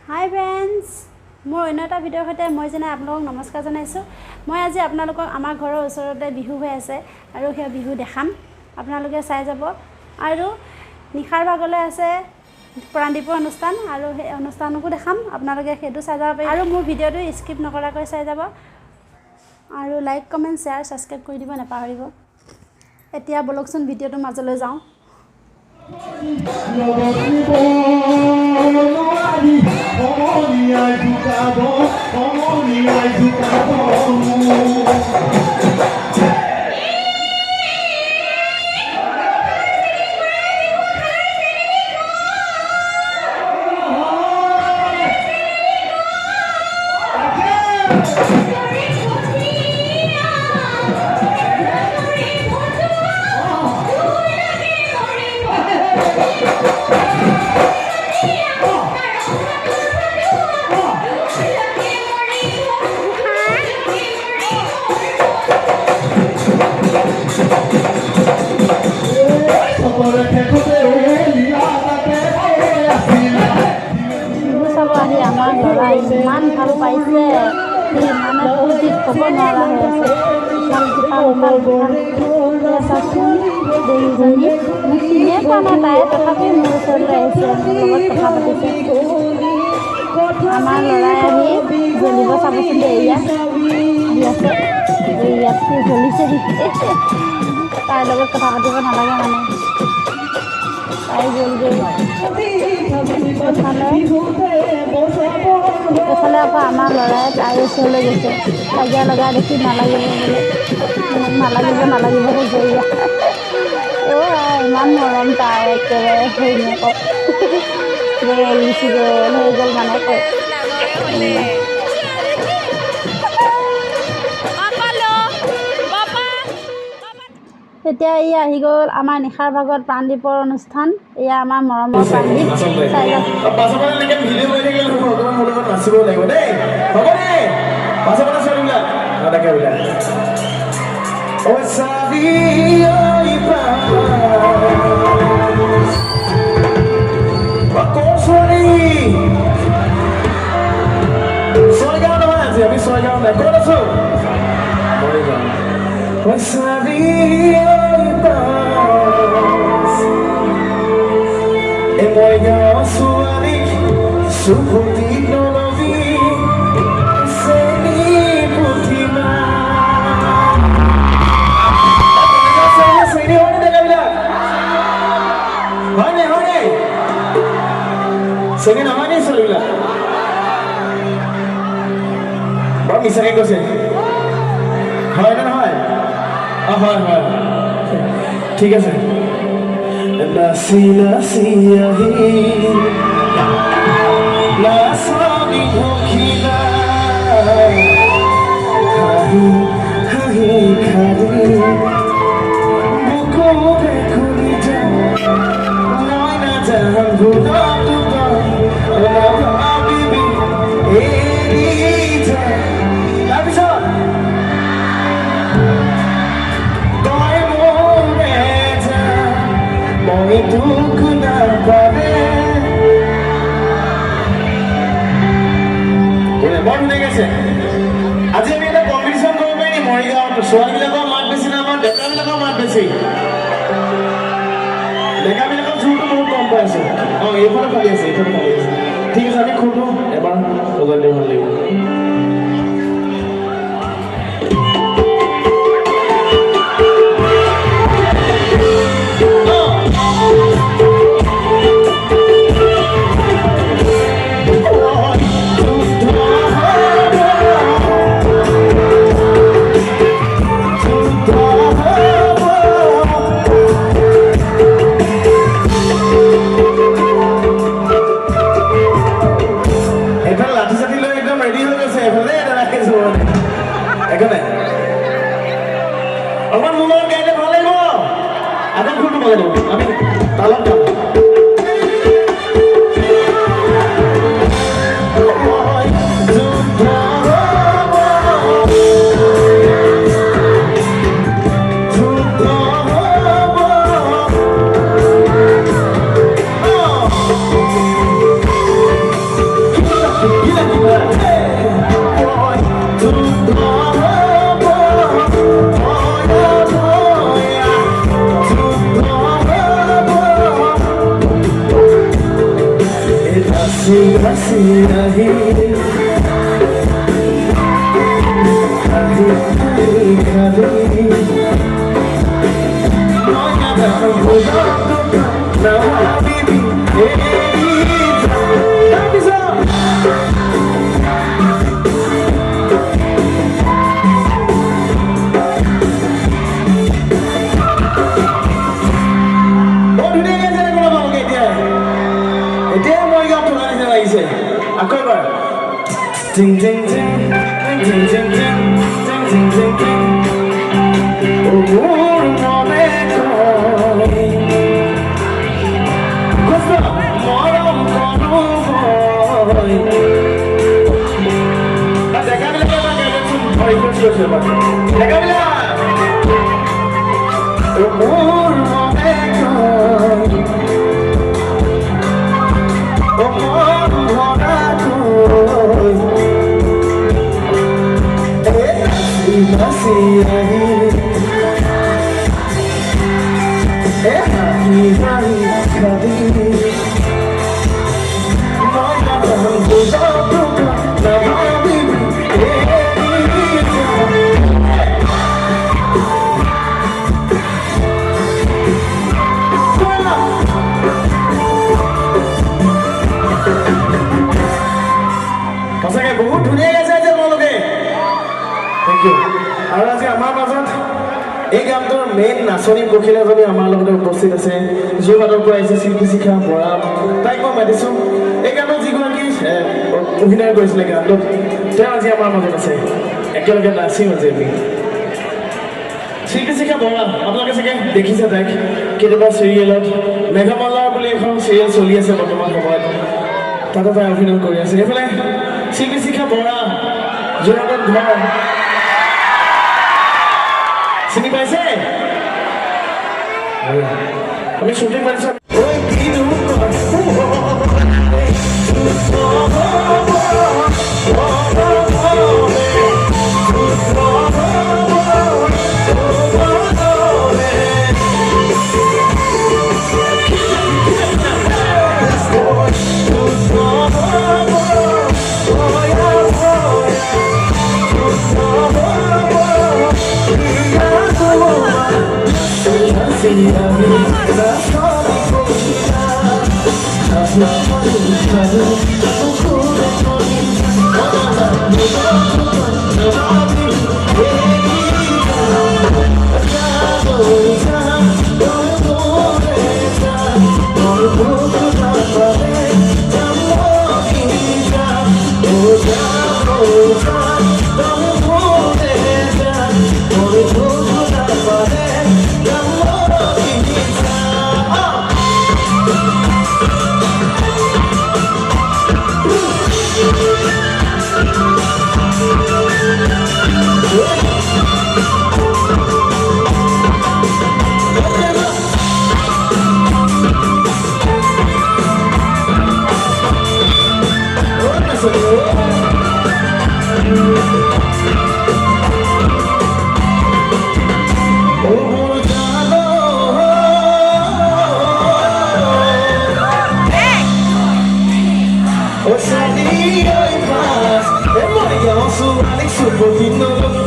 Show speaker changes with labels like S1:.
S1: হাই friends, মোৰ অন্য এটা ভিডিঅ'ৰ সৈতে মই আপোনালোকক নমস্কাৰ জনাইছোঁ। মই আজি আপোনালোকক আমাৰ ঘৰৰ ওচৰতে বিহু হৈ আছে আৰু সেই বিহু দেখাম, আপোনালোকে চাই যাব। আৰু নিশাৰ ভাগলৈ আছে প্ৰাণদীপৰ অনুষ্ঠান আৰু সেই অনুষ্ঠানকো দেখাম, আপোনালোকে সেইটো চাই যাব পাৰিব। আৰু মোৰ ভিডিঅ'টো স্কিপ নকৰাকৈ চাই যাব আৰু লাইক কমেণ্ট শ্বেয়াৰ ছাবস্ক্ৰাইব কৰি দিব নাপাহৰিব। এতিয়া বলকচোন ভিডিঅ'টোৰ মাজলৈ যাওঁ। আমাৰ ল'ৰা ইমান ভাল পাইছে, সি মানে ফূৰ্তিত ক'ব নোৱাৰা হৈ আছে। দেউজনী মোক চিনিয়ে পোৱা নাই তাই, তথাপিও মোৰ ওচৰলৈ আহিছে, মোৰ লগত কথা পাতিছে। আমাৰ ল'ৰাই আহি জ্বলিব চাবচোন দে, ইয়াত আহি আছে, ইয়াততো জ্বলিছে নেকি? তাইৰ লগত কথা পাতিব নালাগে মানে, তাই গ'লগৈ। এইফালে আকৌ আমাৰ ল'ৰাই তাইৰ ওচৰলৈ গৈছে, কাজিয়া লগা দেখি নালাগিব বোলে, নালাগিবহে জৰিয়া। ইমান মৰম তাই, একেবাৰে ঘৈণীয়েকক গুচি গ'ল, হৈ গ'ল মানে কয়। এতিয়া ই আহি গ'ল আমাৰ নিশাৰ ভাগত প্ৰাণদীপৰ অনুষ্ঠান। এয়া আমাৰ মৰমৰ প্ৰাণদীপ, চাই যাওক।
S2: চেনি নহয় নি ছোৱালীবিলাক? বৰ মিছাকে কৈছে, হয় নে নহয়? হয় হয়, ঠিক আছে। নাচি নাচি আহি নাচনি সখীলা, হাঁহি হাঁহি খালি বুকুৰে খুলি যায়, মই নাজানো ভুলত আজি আমি এটা কম্পিটিশ্যন কৰিব পাৰি নি? মৰিগাঁৱত ছোৱালীবিলাকৰ মাত বেছি না আমাৰ ডেকাবিলাকৰ মাত বেছি? ডেকাবিলাকৰ জোৰটো বহুত কম পাই আছো। এইফালে খালি আছে, এইফালে খালি আছে। ঠিক আছে, আমি খোলো এবাৰ বজাই দিব ভাল লাগিব। লাঠি চাঠি লৈ একদম ৰেডি হৈ গৈছে এফালে। Ding ding ding ding ding ding ding ding ding ding. Oh, momento. Cosa? Moro con voi. Até Camila vai ganhar tudo. Oi, continua seu pai. Até Camila. Oh, momento. Oh, momento. Masih hari kali mau datang bersatu nama bibi pasangan बहुत दुनिया कैसे है बोलोगे Thank you. আৰু আজি আমাৰ মাজত এই গানটোৰ মেইন নাচনী পখিলাজনী আমাৰ লগতে উপস্থিত আছে যোৰহাটৰ পৰা আহিছে শিল্পী শিখা বৰা তাইক মই মাতিছোঁ এই গানটোত যিগৰাকী অভিনয় কৰিছিলে গানটোত তেওঁ আজি আমাৰ মাজত আছে একেলগে নাচিম আজি আমি শিল্পী শিখা বৰা আপোনালোকে চাগে দেখিছে তাইক কেতিয়াবা চিৰিয়েলত মেঘামালা বুলি এখন চিৰিয়েল চলি আছে বৰ্তমান সময়ত তাতে তাই অভিনয় কৰি আছে এইফালে শিল্পী শিখা বৰা যোৰহাটত ঘৰ চিনি পাইছে আমি শুটিং মাৰিছো ঐ কিনো Alex,